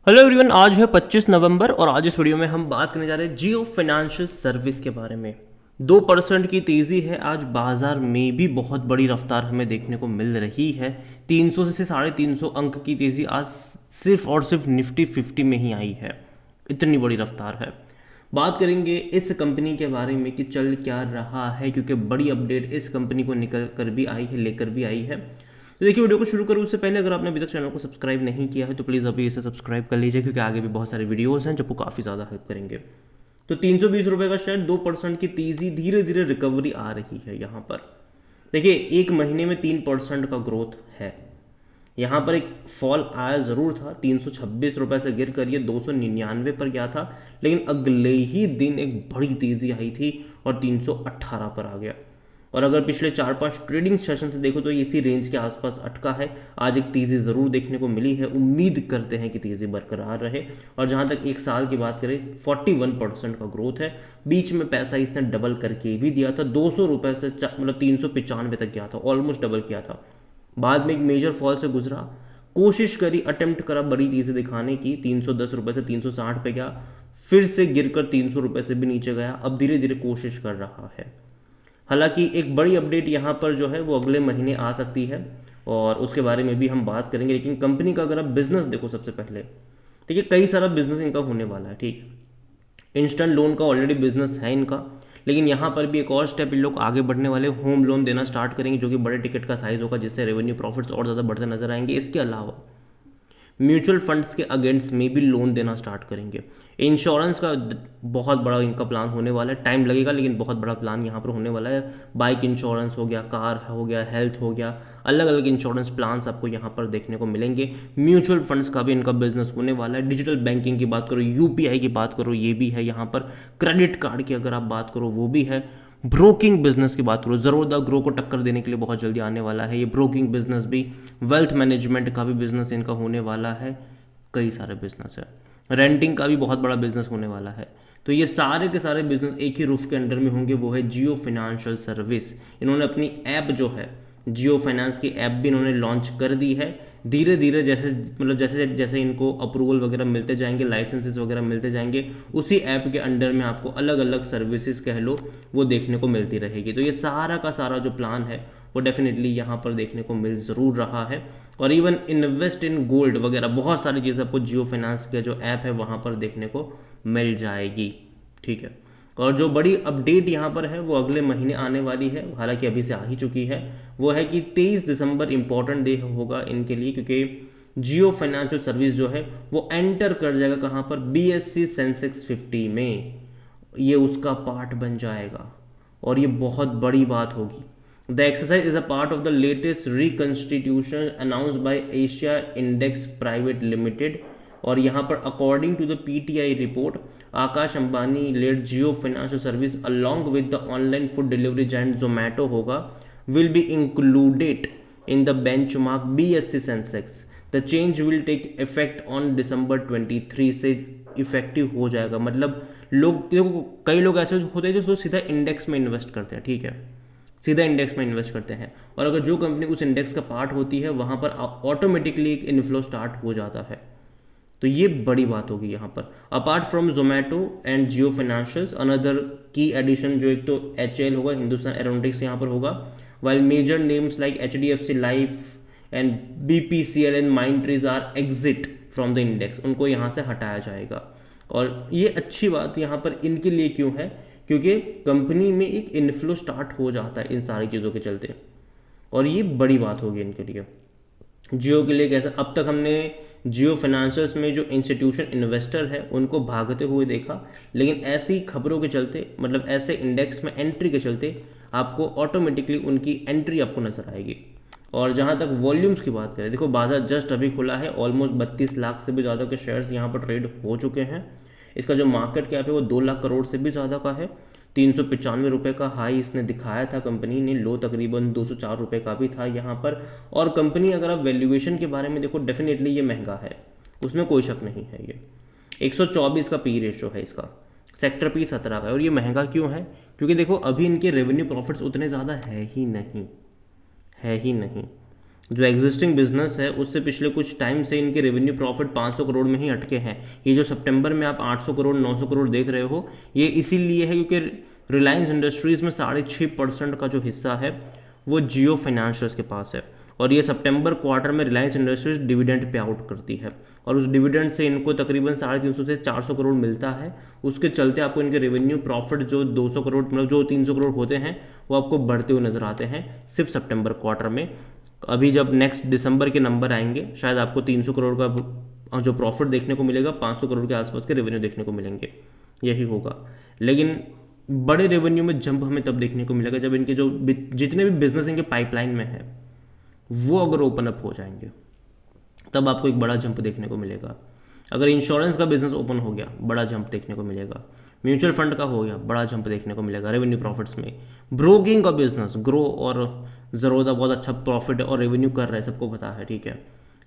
Hello everyone, आज है 25 नवंबर और आज इस वीडियो में हम बात करने जा रहे हैं जियो फाइनेंशियल सर्विस के बारे में। 2% की तेज़ी है। आज बाजार में भी बहुत बड़ी रफ्तार हमें देखने को मिल रही है। 300 से 350 अंक की तेज़ी आज सिर्फ और सिर्फ निफ्टी 50 में ही आई है। इतनी बड़ी रफ्तार है। बात करेंगे इस कंपनी के बारे में कि चल क्या रहा है, क्योंकि बड़ी अपडेट इस कंपनी को निकल कर भी आई है, लेकर भी आई है। तो देखिए, वीडियो को शुरू करूँ उससे पहले अगर आपने अभी तक चैनल को सब्सक्राइब नहीं किया है तो प्लीज़ अभी इसे सब्सक्राइब कर लीजिए, क्योंकि आगे भी बहुत सारे वीडियोस हैं जो आपको काफ़ी ज़्यादा हेल्प करेंगे। तो 320 रुपये का शेयर, 2% की तेज़ी, धीरे धीरे रिकवरी आ रही है यहाँ पर। देखिए, एक महीने में 3% का ग्रोथ है। यहाँ पर एक फॉल आया ज़रूर था, 326 रुपये से गिर कर ये 299 पर गया था, लेकिन अगले ही दिन एक बड़ी तेज़ी आई थी और 318 पर आ गया। और अगर पिछले 4-5 ट्रेडिंग सेशन से देखो तो इसी रेंज के आसपास अटका है। आज एक तेज़ी ज़रूर देखने को मिली है, उम्मीद करते हैं कि तेज़ी बरकरार रहे। और जहाँ तक एक साल की बात करें, 41% का ग्रोथ है। बीच में पैसा इसने डबल करके भी दिया था, 200 रुपये से मतलब 395 तक गया था, ऑलमोस्ट डबल किया था। बाद में एक मेजर फॉल से गुजरा, कोशिश करी, अटेम्प्ट करा बड़ी तेज़ी दिखाने की, 310 रुपये से 360 पे गया, फिर से गिरकर 300 रुपये से भी नीचे गया। अब धीरे धीरे कोशिश कर रहा है। हालांकि एक बड़ी अपडेट यहाँ पर जो है वो अगले महीने आ सकती है और उसके बारे में भी हम बात करेंगे। लेकिन कंपनी का अगर आप बिजनेस देखो, सबसे पहले देखिए कई सारा बिजनेस इनका होने वाला है। ठीक, इंस्टेंट लोन का ऑलरेडी बिजनेस है इनका, लेकिन यहाँ पर भी एक और स्टेप इन लोग आगे बढ़ने वाले, होम लोन देना स्टार्ट करेंगे, जो कि बड़े टिकट का साइज होगा, जिससे रेवेन्यू प्रॉफिट्स और ज़्यादा बढ़ते नजर आएंगे। इसके अलावा म्यूचुअल फंड्स के अगेंस्ट में भी लोन देना स्टार्ट करेंगे। इंश्योरेंस का बहुत बड़ा इनका प्लान होने वाला है, टाइम लगेगा लेकिन बहुत बड़ा प्लान यहाँ पर होने वाला है। बाइक इंश्योरेंस हो गया, कार हो गया, हेल्थ हो गया, अलग अलग इंश्योरेंस प्लान्स आपको यहाँ पर देखने को मिलेंगे। म्यूचुअल फंड्स का भी इनका बिजनेस होने वाला है। डिजिटल बैंकिंग की बात करो, यूपीआई की बात करो, ये भी है यहाँ पर। क्रेडिट कार्ड की अगर आप बात करो वो भी है। ब्रोकिंग बिजनेस की बात करो, ज़रोदा ग्रो को टक्कर देने के लिए बहुत जल्दी आने वाला है ये ब्रोकिंग बिजनेस भी। वेल्थ मैनेजमेंट का भी बिजनेस इनका होने वाला है। कई सारे बिजनेस है। रेंटिंग का भी बहुत बड़ा बिजनेस होने वाला है। तो ये सारे के सारे बिजनेस एक ही रूफ के अंडर में होंगे, वो है जियो फाइनेंशियल सर्विस। इन्होंने अपनी ऐप जो है जियो फाइनेंस की ऐप भी इन्होंने लॉन्च कर दी है। धीरे धीरे जैसे मतलब जैसे जैसे इनको अप्रूवल वगैरह मिलते जाएंगे, लाइसेंसेस वगैरह मिलते जाएंगे, उसी ऐप के अंडर में आपको अलग अलग सर्विसेज कह लो वो देखने को मिलती रहेगी। तो ये सारा का सारा जो प्लान है वो डेफिनेटली यहाँ पर देखने को मिल ज़रूर रहा है। और इवन इन्वेस्ट इन गोल्ड वगैरह बहुत सारी चीज़ें आपको जियो फाइनेंस का जो ऐप है वहाँ पर देखने को मिल जाएगी। ठीक है। और जो बड़ी अपडेट यहाँ पर है वो अगले महीने आने वाली है, हालांकि अभी से आ ही चुकी है। वो है कि 23 दिसंबर इंपॉर्टेंट डे होगा इनके लिए, क्योंकि जियो फाइनेंशियल सर्विस जो है वो एंटर कर जाएगा कहाँ पर, बीएससी सेंसेक्स 50 में। ये उसका पार्ट बन जाएगा और ये बहुत बड़ी बात होगी। The exercise is a part of the latest reconstitution announced by Asia index private limited. और यहाँ पर according to the PTI report, Akash Ambani led Jio financial service along with the online food delivery giant Zomato होगा will be included in the benchmark BSC Sensex. The change will take effect on December 23 से effective हो जाएगा। मतलब लोग, कई लोग ऐसे होते हैं जो सीधा इंडेक्स में इन्वेस्ट करते हैं। ठीक है, सीधा इंडेक्स में इन्वेस्ट करते हैं, और अगर जो कंपनी उस इंडेक्स का पार्ट होती है वहाँ पर ऑटोमेटिकली एक इनफ्लो स्टार्ट हो जाता है। तो ये बड़ी बात होगी यहाँ पर। Apart from Zomato and Jio financials, another की एडिशन जो एक तो HAL होगा, हिंदुस्तान एरोनॉटिक्स यहाँ पर होगा, while major names like HDFC life and BPCL and Mindtrees are exit from the index, उनको यहाँ से हटाया जाएगा। और ये अच्छी बात यहाँ पर इनके लिए क्यों है, क्योंकि कंपनी में एक इनफ्लो स्टार्ट हो जाता है इन सारी चीज़ों के चलते, और ये बड़ी बात होगी इनके लिए। जियो के लिए कैसा, अब तक हमने जियो फाइनेंशियल्स में जो इंस्टीट्यूशन इन्वेस्टर है उनको भागते हुए देखा, लेकिन ऐसी खबरों के चलते, मतलब ऐसे इंडेक्स में एंट्री के चलते आपको ऑटोमेटिकली उनकी एंट्री आपको नजर आएगी। और जहाँ तक वॉल्यूम्स की बात करें, देखो बाजार जस्ट अभी खुला है, ऑलमोस्ट 32 लाख से भी ज़्यादा के शेयर्स यहाँ पर ट्रेड हो चुके हैं। इसका जो मार्केट कैप है वो 2 लाख करोड़ से भी ज़्यादा का है। 395 रुपये का हाई इसने दिखाया था कंपनी ने, लो तकरीबन 204 रुपये का भी था यहाँ पर। और कंपनी अगर आप वैल्यूएशन के बारे में देखो, डेफिनेटली ये महंगा है, उसमें कोई शक नहीं है। ये 124 का पी रेशो है इसका, सेक्टर पी 17 का है। और ये महंगा क्यों है, क्योंकि देखो अभी इनके रेवेन्यू प्रॉफिट्स उतने ज़्यादा है ही नहीं, है ही नहीं। जो एग्जिस्टिंग बिजनेस है उससे पिछले कुछ टाइम से इनके रेवेन्यू प्रॉफिट 500 करोड़ में ही अटके हैं। ये जो सितंबर में आप 800 करोड़ 900 करोड़ देख रहे हो, ये इसीलिए है क्योंकि रिलायंस इंडस्ट्रीज़ में 6.5% का जो हिस्सा है वो जियो फाइनेंशियल्स के पास है। और ये सितंबर क्वार्टर में Reliance industries dividend pay out करती है और उस डिविडेंड से इनको तकरीबन 350 से 400 करोड़ मिलता है। उसके चलते आपको इनके रेवेन्यू प्रॉफिट जो 200 करोड़ मतलब जो 300 करोड़ होते हैं वो आपको बढ़ते हुए नजर आते हैं सिर्फ सितंबर क्वार्टर में। अभी जब नेक्स्ट दिसंबर के नंबर आएंगे शायद आपको 300 करोड़ का जो प्रॉफिट देखने को मिलेगा, 500 करोड़ के आसपास के रेवेन्यू देखने को मिलेंगे, यही होगा। लेकिन बड़े रेवेन्यू में जंप हमें तब देखने को मिलेगा जब इनके जो जितने भी बिजनेस इनके पाइपलाइन में है वो अगर ओपन अप हो जाएंगे, तब आपको एक बड़ा जंप देखने को मिलेगा। अगर इंश्योरेंस का बिजनेस ओपन हो गया, बड़ा जंप देखने को मिलेगा। म्यूचुअल फंड का हो गया, बड़ा जंप देखने को मिलेगा रेवेन्यू प्रॉफिट्स में। ब्रोकिंग का बिजनेस ग्रो और ज़रोदा बहुत अच्छा प्रॉफिट और रेवेन्यू कर रहा है, सबको पता है, ठीक है।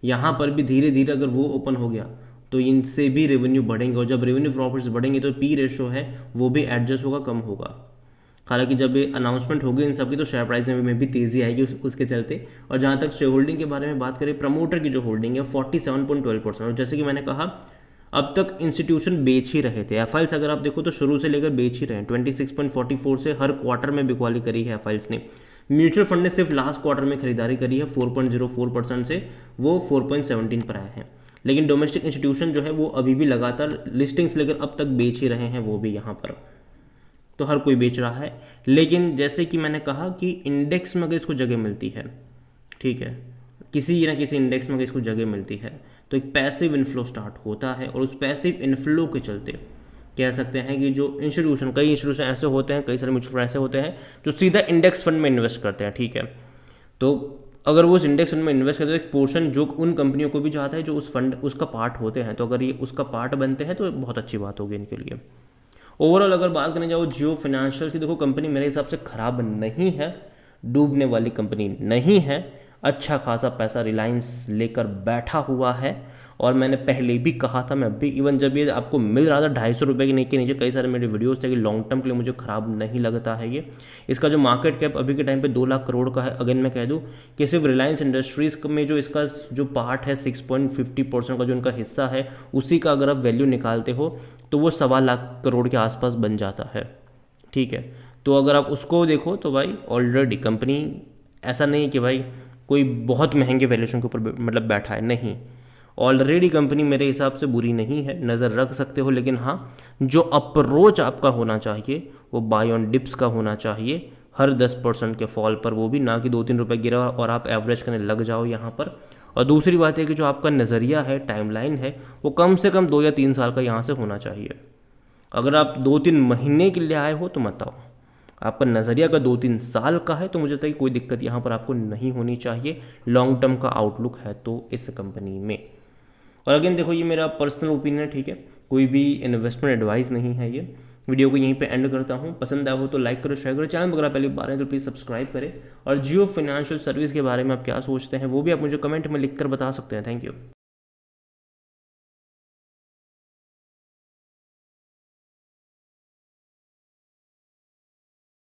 यहाँ पर भी धीरे धीरे अगर वो ओपन हो गया तो इनसे भी रेवेन्यू बढ़ेंगे, और जब रेवेन्यू प्रॉफिट्स बढ़ेंगे तो पी रेशो है वो भी एडजस्ट होगा, कम होगा। हालांकि जब ये अनाउंसमेंट होगी इन सब की तो शेयर प्राइस में भी तेज़ी आएगी उसके चलते। और जहाँ तक शेयर होल्डिंग के बारे में बात करें, प्रमोटर की जो होल्डिंग है 47.12%। और जैसे कि मैंने कहा, अब तक इंस्टीट्यूशन बेच ही रहे थे। एफआईएल्स अगर आप देखो तो शुरू से लेकर बेच ही रहे हैं। 26.44 से हर क्वार्टर में बिकवाली करी है एफआईएल्स ने। म्यूचुअल फंड ने सिर्फ लास्ट क्वार्टर में खरीदारी करी है 4.04% से वो 4.17 पर आए हैं। लेकिन डोमेस्टिक इंस्टीट्यूशन जो है वो अभी भी लगातार लिस्टिंग्स लेकर अब तक बेच ही रहे हैं, वो भी यहाँ पर तो हर कोई बेच रहा है। लेकिन जैसे कि मैंने कहा कि इंडेक्स में अगर इसको जगह मिलती है, ठीक है, किसी ना किसी इंडेक्स में अगर इसको जगह मिलती है तो एक पैसिव इन्फ्लो स्टार्ट होता है। और उस पैसिव इन्फ्लो के चलते कह सकते हैं कि जो इंस्टीट्यूशन, कई इंस्टीट्यूशन ऐसे होते हैं, कई सारे म्यूचुअल फंड ऐसे होते हैं जो सीधा इंडेक्स फंड में इन्वेस्ट करते हैं, ठीक है। तो अगर वो उस इंडेक्स फंड में इन्वेस्ट करते हैं तो एक पोर्शन जो उन कंपनियों को भी जाता है जो उस फंड उसका पार्ट होते हैं। तो अगर ये उसका पार्ट बनते हैं तो बहुत अच्छी बात होगी इनके लिए। ओवरऑल अगर बात करने जाओ जियो फाइनेंशियल की, देखो कंपनी मेरे हिसाब से ख़राब नहीं है, डूबने वाली कंपनी नहीं है। अच्छा खासा पैसा रिलायंस लेकर बैठा हुआ है। और मैंने पहले भी कहा था, मैं अभी इवन जब ये आपको मिल रहा था 250 रुपये के नीचे कई सारे मेरे वीडियोस थे कि लॉन्ग टर्म के लिए मुझे ख़राब नहीं लगता है ये। इसका जो मार्केट कैप अभी के टाइम पे 2 लाख करोड़ का है। अगेन मैं कह दूँ कि सिर्फ रिलायंस इंडस्ट्रीज़ में जो इसका जो पार्ट है 6.50% का जो इनका हिस्सा है, उसी का अगर आप वैल्यू निकालते हो तो वो 1.25 लाख करोड़ के आसपास बन जाता है, ठीक है। तो अगर आप उसको देखो तो भाई ऑलरेडी कंपनी ऐसा नहीं कि भाई कोई बहुत महंगे वैल्यूएशन के ऊपर मतलब बैठा है, नहीं। ऑलरेडी कंपनी मेरे हिसाब से बुरी नहीं है, नज़र रख सकते हो। लेकिन हाँ, जो अप्रोच आपका होना चाहिए वो बाय ऑन डिप्स का होना चाहिए, हर 10% के फॉल पर, वो भी ना कि 2-3 रुपये गिरा और आप एवरेज करने लग जाओ यहाँ पर। और दूसरी बात है कि जो आपका नज़रिया है, टाइमलाइन है, वो कम से कम 2 या 3 साल का यहाँ से होना चाहिए। अगर आप 2-3 महीने के लिए आए हो तो मत आओ। आपका नज़रिया अगर 2-3 साल का है तो मुझे लगता है कि कोई दिक्कत यहाँ पर आपको नहीं होनी चाहिए, लॉन्ग टर्म का आउटलुक है तो इस कंपनी में। और अगेन देखो, ये मेरा पर्सनल ओपिनियन है, ठीक है, कोई भी इन्वेस्टमेंट एडवाइस नहीं है ये। वीडियो को यहीं पे एंड करता हूँ। पसंद आया हो तो लाइक करो, शेयर करो। चैनल अगर आप पहली बार हैं तो प्लीज़ सब्सक्राइब करें। और जियो फाइनेंशियल सर्विस के बारे में आप क्या सोचते हैं वो भी आप मुझे कमेंट में लिख कर बता सकते हैं। Thank you.